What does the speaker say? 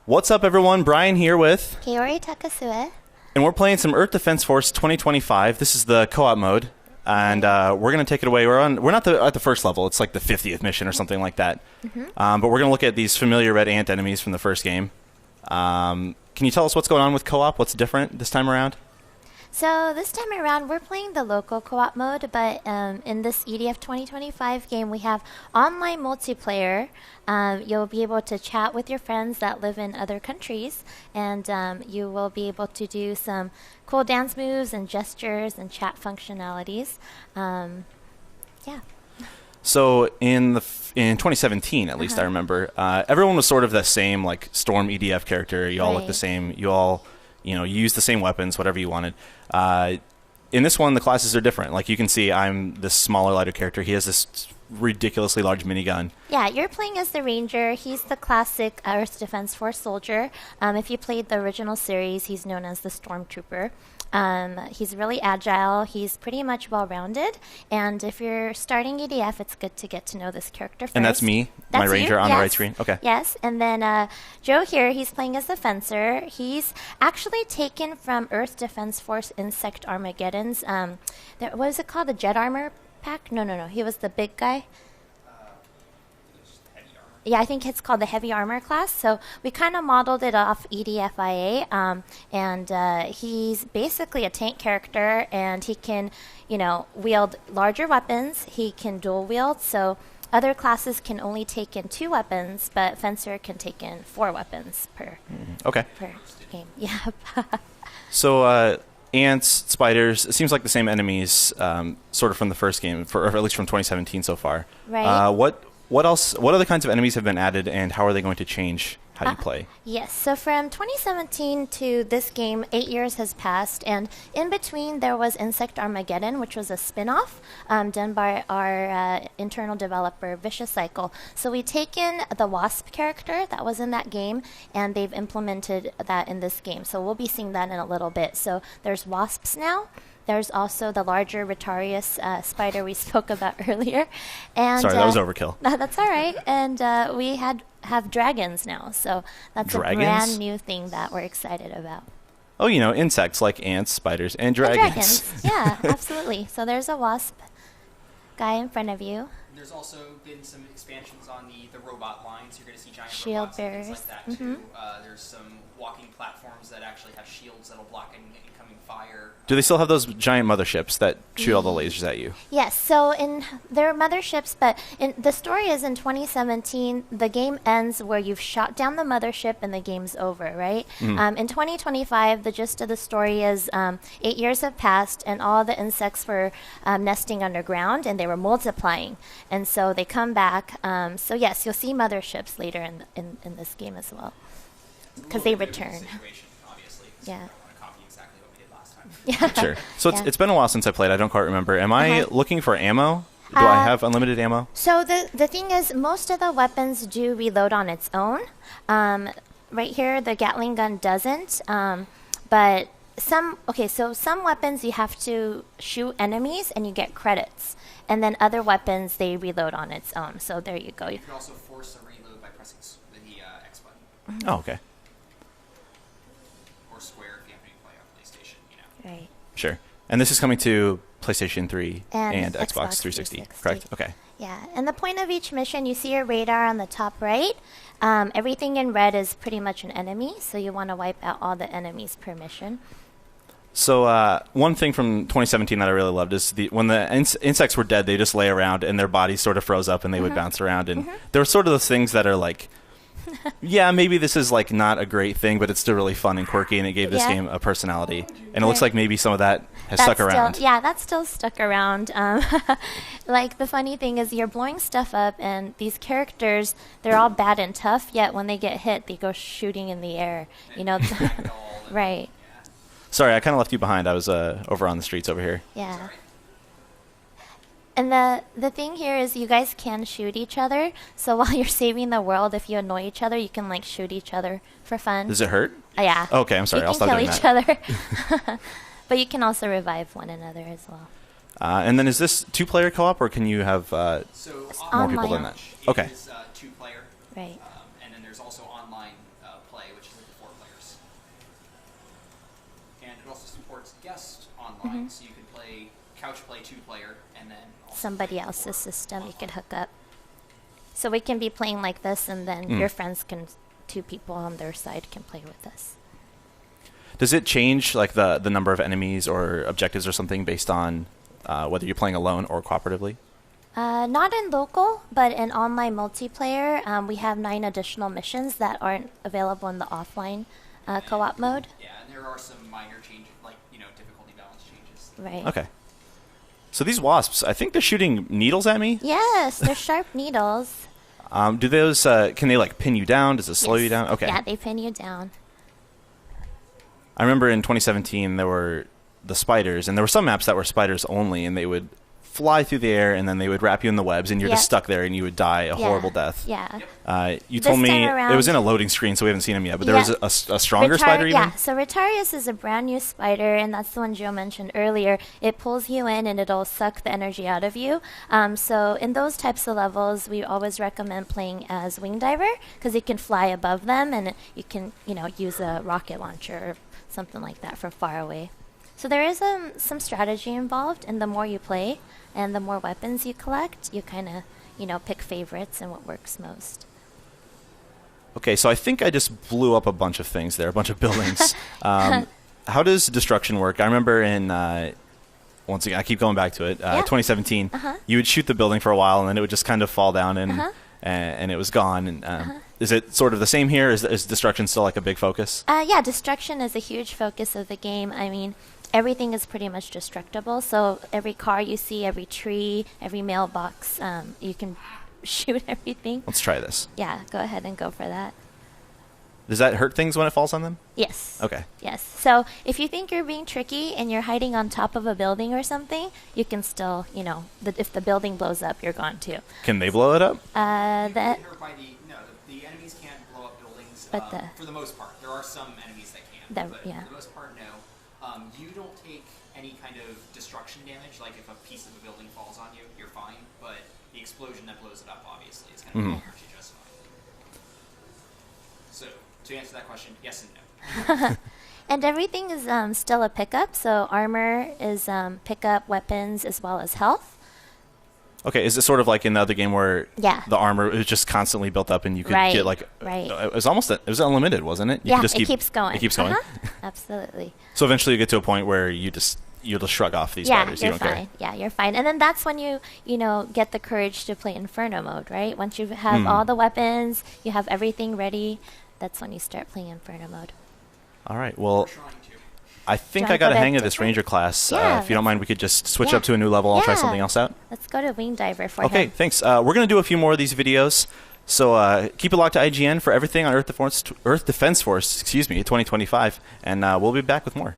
What's up, everyone? Brian here with... Kaori Takasue. And we're playing some Earth Defense Force 2025. This is the co-op mode. And we're going to take it away. We're not at the first level. It's like the 50th mission or something like that. But we're going to look at these familiar red ant enemies from the first game. Can you tell us what's going on with co-op? What's different this time around? So this time around, we're playing the local co-op mode, but in this EDF 2025 game, we have online multiplayer. You'll be able to chat with your friends that live in other countries, and you will be able to do some cool dance moves and gestures and chat functionalities. Yeah. So in 2017, at least I remember, everyone was sort of the same, like Storm EDF character. You all look the same. You all, you use the same weapons, whatever you wanted. In this one, the classes are different. Like you can see, I'm this smaller, lighter character. He has this ridiculously large minigun. Yeah, you're playing as the Ranger. He's the classic Earth Defense Force soldier. If you played the original series, he's known as the Stormtrooper. He's really agile. He's pretty much well-rounded. And if you're starting EDF, it's good to get to know this character first. And that's me, my Ranger on the right screen? Okay. Yes. And then Joe here, he's playing as the Fencer. He's actually taken from Earth Defense Force Insect Armageddon's, what was it called? The Jet Armor Pack? No. He was the big guy. Yeah, I think it's called the Heavy Armor class. So we kind of modeled it off EDFIA, and he's basically a tank character, and he can, wield larger weapons. He can dual wield, so other classes can only take in 2 weapons, but Fencer can take in 4 weapons per game. Yeah. So ants, spiders, it seems like the same enemies, sort of from the first game, or at least from 2017 so far. Right. What else? What other kinds of enemies have been added, and how are they going to change how you play? Yes, so from 2017 to this game, 8 years has passed, and in between there was Insect Armageddon, which was a spin-off done by our internal developer, Vicious Cycle. So we taken the Wasp character that was in that game, and they've implemented that in this game. So we'll be seeing that in a little bit. So there's Wasps now. There's also the larger Retarius spider we spoke about earlier. And sorry, that was overkill. That's all right. And we have dragons now, so that's a brand new thing that we're excited about. Oh, insects like ants, spiders, and dragons. Yeah, absolutely. So there's a wasp guy in front of you. There's also been some expansions on the robot lines. You're going to see giant shield robots bearers. And things like that too. There's some walking platforms that actually have shields that'll block incoming fire. Do they still have those giant motherships that shoot all the lasers at you? Yes. So they're motherships, but the story is in 2017. The game ends where you've shot down the mothership and the game's over, right? In 2025, the gist of the story is 8 years have passed and all the insects were nesting underground and they were multiplying. And so they come back. So yes, you'll see motherships later in this game as well, because they return. Yeah. I don't want to copy exactly what we did last time. Yeah. Sure. So it's been a while since I played. I don't quite remember. Am I looking for ammo? Do I have unlimited ammo? So the thing is, most of the weapons do reload on its own. Right here, the Gatling gun doesn't. But some weapons you have to shoot enemies and you get credits. And then other weapons, they reload on its own. So there you go. You can also force a reload by pressing the X button. Oh, okay. Or square if you have any play on PlayStation, Right. Sure. And this is coming to PlayStation 3 and Xbox 360, 360, correct? Okay. Yeah. And the point of each mission, you see your radar on the top right. Everything in red is pretty much an enemy, so you want to wipe out all the enemies per mission. So one thing from 2017 that I really loved is when the insects were dead, they just lay around and their bodies sort of froze up and they would bounce around. And there were sort of those things that are like, yeah, maybe this is like not a great thing, but it's still really fun and quirky, and it gave this game a personality. And it looks like maybe some of that has stuck around. Yeah, that's still stuck around. Like the funny thing is you're blowing stuff up, and these characters, they're all bad and tough, yet when they get hit, they go shooting in the air. Right. Sorry, I kind of left you behind. I was over on the streets over here. Yeah. Sorry. And the thing here is you guys can shoot each other. So while you're saving the world, if you annoy each other, you can like shoot each other for fun. Does it hurt? Yeah. Oh, okay, I'm sorry. I'll stop doing that. You can kill each other. But you can also revive one another as well. And then is this 2-player co-op, or can you have so more people than that? Okay. It is 2-player. Right. And and then there's also online play, which is up to 4 players. And it also supports guest online, so you can play couch play 2-player, and then also somebody play else's 4 system you offline. can hook up. So we can be playing like this, and then your friends can, 2 people on their side can play with us. Does it change like the number of enemies or objectives or something based on whether you're playing alone or cooperatively? Not in local, but in online multiplayer, we have 9 additional missions that aren't available in the offline co-op mode. Yeah, and there are some minor changes, like, difficulty balance changes. Right. Okay. So these wasps, I think they're shooting needles at me. Yes, they're sharp needles. Do those, can they like pin you down? Does it slow Yes. you down? Okay. Yeah, they pin you down. I remember in 2017 there were the spiders, and there were some maps that were spiders only, and they would fly through the air, and then they would wrap you in the webs, and you're just stuck there, and you would die a horrible death. Yeah. You This told me time it around- was in a loading screen, so we haven't seen him yet, but there Yeah. was a stronger spider even? Yeah, so Retarius is a brand new spider, and that's the one Joe mentioned earlier. It pulls you in, and it'll suck the energy out of you. So in those types of levels, we always recommend playing as Wing Diver, because you can fly above them, and you can, use a rocket launcher or something like that from far away. So there is some strategy involved, and the more you play and the more weapons you collect, you kind of, pick favorites and what works most. Okay, so I think I just blew up a bunch of things there, a bunch of buildings. How does destruction work? I remember in, once again, I keep going back to it, 2017, you would shoot the building for a while, and then it would just kind of fall down, and it was gone. And is it sort of the same here? Is destruction still like a big focus? Yeah, destruction is a huge focus of the game. I mean, everything is pretty much destructible. So every car you see, every tree, every mailbox, you can shoot everything. Let's try this. Yeah, go ahead and go for that. Does that hurt things when it falls on them? Yes. Okay. Yes. So if you think you're being tricky and you're hiding on top of a building or something, you can still, if the building blows up, you're gone too. Can they blow it up? That. Get hurt by the enemies can't blow up buildings, But for the most part. There are some enemies that can, That- but yeah. for the most part, no. You don't take any kind of destruction damage, like if a piece of a building falls on you, you're fine, but the explosion that blows it up, obviously, is going to hurt you just fine. So, to answer that question, yes and no. And everything is still a pickup. So armor is pickup, weapons, as well as health. Okay, is it sort of like in the other game where Yeah. the armor was just constantly built up and you could Right, get like right. It was unlimited, wasn't it? You Yeah, could just it keeps going. It keeps going. Absolutely. So eventually you get to a point where you'll just shrug off these Yeah, spiders. you're You don't fine. care. Yeah, you're fine. And then that's when you get the courage to play Inferno mode, right? Once you have all the weapons, you have everything ready, that's when you start playing Inferno mode. All right. Well, We're trying to. I think Trying I got to a go hang back of this different. ranger class. Yeah, If you don't mind, we could just switch yeah. up to a new level. I'll try Yeah. something else out. Let's go to Wing Diver for Okay, him. thanks. We're going to do a few more of these videos. So keep it locked to IGN for everything on Earth Defense Force, 2025. And we'll be back with more.